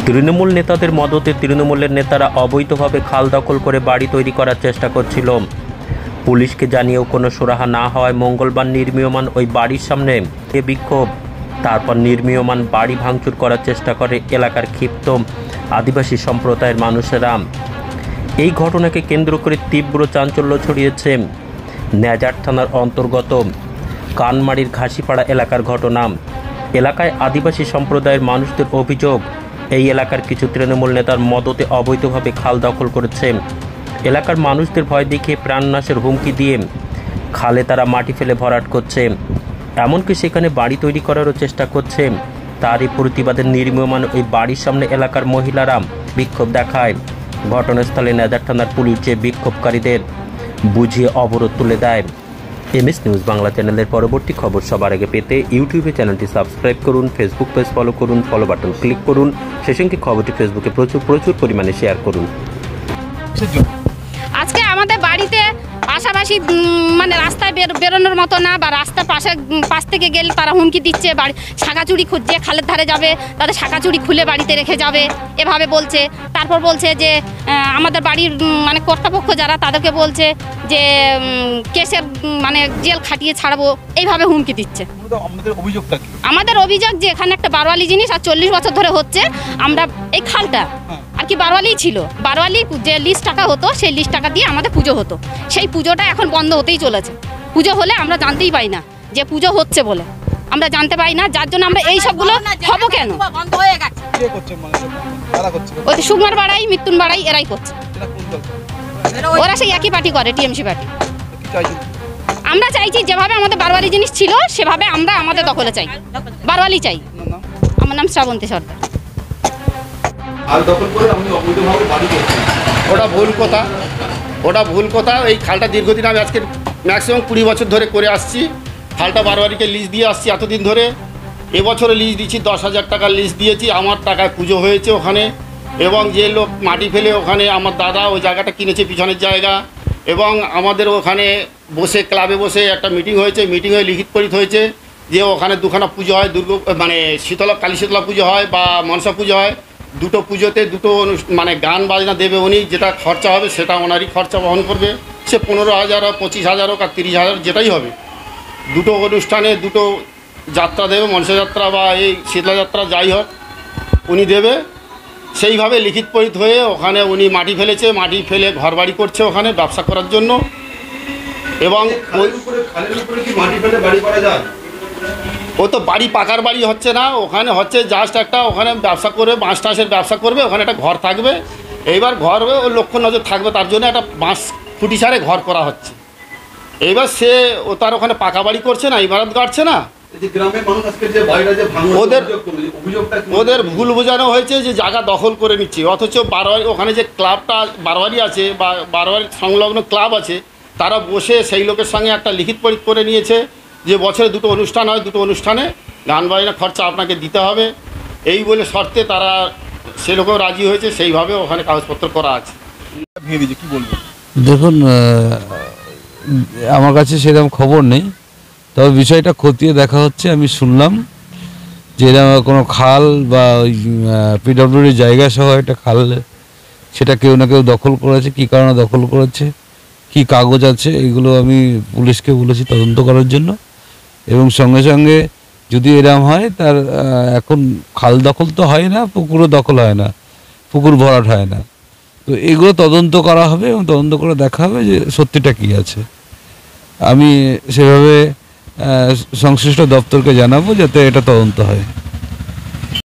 তৃণমূল নেতাদের মদতে তৃণমূলের নেতারা অবৈধভাবে খাল দখল করে বাড়ি তৈরি করার চেষ্টা করছিল। পুলিশকে জানিয়েও কোনো সুরাহা না হওয়ায় মঙ্গলবার নির্মীয়মান ওই বাড়ির সামনে বিক্ষোভ। তারপর নির্মীয়মান বাড়ি ভাঙচুর করার চেষ্টা করে এলাকার ক্ষিপ্ত আদিবাসী সম্প্রদায়ের মানুষেরা। এই ঘটনাকে কেন্দ্র করে তীব্র চাঞ্চল্য ছড়িয়েছে নেজার থানার অন্তর্গত কানমারির ঘাসিপাড়া এলাকার ঘটনা। এলাকায় আদিবাসী সম্প্রদায়ের মানুষদের অভিযোগ, এই এলাকার কিছু তৃণমূল নেতার মদতে অবৈধভাবে খাল দখল করেছে। এলাকার মানুষদের ভয় দেখিয়ে প্রাণনাশের হুমকি দিয়ে খালে তারা মাটি ফেলে ভরাট করছে, এমনকি সেখানে বাড়ি তৈরি করারও চেষ্টা করছে। তারই প্রতিবাদে নির্মীয়মান ওই বাড়ির সামনে এলাকার মহিলারা বিক্ষোভ দেখায়। ঘটনাস্থলে নেজার থানার পুলিশ যে বিক্ষোভকারীদের বুঝিয়ে অবরোধ তুলে দেয়। এমএস নিউজ বাংলা চ্যানেলের পরবর্তী খবর সবার আগে পেতে ইউটিউবে চ্যানেলটি সাবস্ক্রাইব করুন, ফেসবুক পেজ ফলো করুন, ফলো বাটন ক্লিক করুন, সেই সঙ্গে খবরটি ফেসবুকে প্রচুর পরিমাণে শেয়ার করুন। আজকে আমাদের বাড়িতে পাশাপাশি মানে রাস্তায় বেরোনোর মতো না, বা রাস্তার পাশ থেকে গেলে তারা হুমকি দিচ্ছে, বাড়ি শাঁখা চুড়ি খুঁজছে, খালের ধারে যাবে তাদের শাঁখা চুড়ি খুলে বাড়িতে রেখে যাবে, এভাবে বলছে। তারপর বলছে যে আমাদের বাড়ির মানে কর্তৃপক্ষ যারা তাদেরকে বলছে যে কেসের মানে জেল খাটিয়ে ছাড়বো, এইভাবে হুমকি দিচ্ছে। আমাদের অভিযোগ যে এখানে একটা বারোয়ালি জিনিস আর 40 বছর ধরে হচ্ছে। আমরা এই খালটা আর কি বারোয়ালি ছিল, বারোয়ালি যে লিস্ট টাকা হতো সেই লিস্ট টাকা দিয়ে আমাদের পুজো হতো, সেই পুজোটা এখন বন্ধ হতেই চলেছে। পুজো হলে আমরা জানতেই পাই না যে পুজো হচ্ছে বলে, আমরা জানতে পাই না, যার জন্য আমরা এই সবগুলো হবো কেন। ওই সুকুমার বাড়াই, মৃত্যুন বাড়াই এরাই করছে, ওরা সেই একই পার্টি করে, টিএমসি পার্টি। আমরা চাইছি যেভাবে আমাদের বারোয়ালি জিনিস ছিল সেভাবে আমরা আমাদের দখলে চাই, বারোয়ালি চাই। আমার নাম শ্রাবন্তী সরকার। ওটা ভুল কথা। এই খালটা দীর্ঘদিন আমি আজকে ম্যাক্সিমাম 20 বছর ধরে করে আসছি। খালটা বারোয়ারিকে লিজ দিয়ে আসছি এতদিন ধরে। এবছরে লিজ দিচ্ছি, 10,000 টাকা লিজ দিয়েছি। আমার টাকায় পুজো হয়েছে ওখানে, এবং যে লোক মাটি ফেলে ওখানে আমার দাদা ওই জায়গাটা কিনেছে, পিছনের জায়গা। এবং আমাদের ওখানে বসে ক্লাবে বসে একটা মিটিং হয়েছে, মিটিং হয়ে লিখিত পরিত হয়েছে যে ওখানে দুখানা পুজো হয়, মানে কালী শীতলা পুজো হয় বা মনসা পুজো হয়। দুটো পুজোতে দুটো মানে গান বাজনা দেবে উনি, যেটা খরচা হবে সেটা ওনারই খরচা বহন করবে। সে 15,000 হোক, 25,000 হোক আর 30,000 যেটাই হবে। দুটো অনুষ্ঠানে দুটো যাত্রা দেবে, মনসা যাত্রা বা এই শীতলা যাত্রা যাই হোক উনি দেবে। সেইভাবে লিখিত পরিত হয়ে ওখানে উনি মাটি ফেলেছে, মাটি ফেলে ঘরবাড়ি করছে ওখানে ব্যবসা করার জন্য। এবং ও তো বাড়ি পাকার বাড়ি হচ্ছে না, ওখানে হচ্ছে জাস্ট একটা, ওখানে ব্যবসা করবে, বাঁশ টাঁশের ব্যবসা করবে, ওখানে একটা ঘর থাকবে। এইবার ঘর ও লক্ষ্য নজর থাকবে, তার জন্য একটা বাঁশ খুঁটি সারে ঘর করা হচ্ছে। এইবার সে ও তার ওখানে পাকা বাড়ি করছে না, ইমারত গাড়ছে না। ওদের ভুল বোঝানো হয়েছে যে জায়গা দখল করে নিচ্ছে, অথচ বারোয়ারি ওখানে যে ক্লাবটা বারোয়ারি আছে বা বারোয়ারি সংলগ্ন ক্লাব আছে, তারা বসে সেই লোকের সঙ্গে একটা লিখিত পরিত করে নিয়েছে যে বছরে দুটো অনুষ্ঠান হয়, দুটো অনুষ্ঠানে গান বাজনা খরচা আপনাকে দিতে হবে, এই বলে শর্তে তারা সে লোকেও রাজি হয়েছে। সেইভাবে ওখানে কাগজপত্র করা আছে। দেখুন, আমার কাছে সেরকম খবর নেই, তবে বিষয়টা খতিয়ে দেখা হচ্ছে। আমি শুনলাম যে এরকম কোনো খাল বা ওই পিডব্লিউডির জায়গা সহ একটা খাল, সেটা কেউ না কেউ দখল করেছে। কী কারণে দখল করেছে, কি কাগজ আছে, এগুলো আমি পুলিশকে বলেছি তদন্ত করার জন্য। এবং সঙ্গে সঙ্গে যদি এরম হয়, তার এখন খাল দখল তো হয় না, পুকুরও দখল হয় না, পুকুর ভরাট হয় না, তো এগুলো তদন্ত করা হবে এবং তদন্ত করে দেখা হবে যে সত্যিটা কী আছে। আমি সেভাবে সংশ্লিষ্ট দপ্তরকে জানাবো যাতে এটা তদন্ত হয়।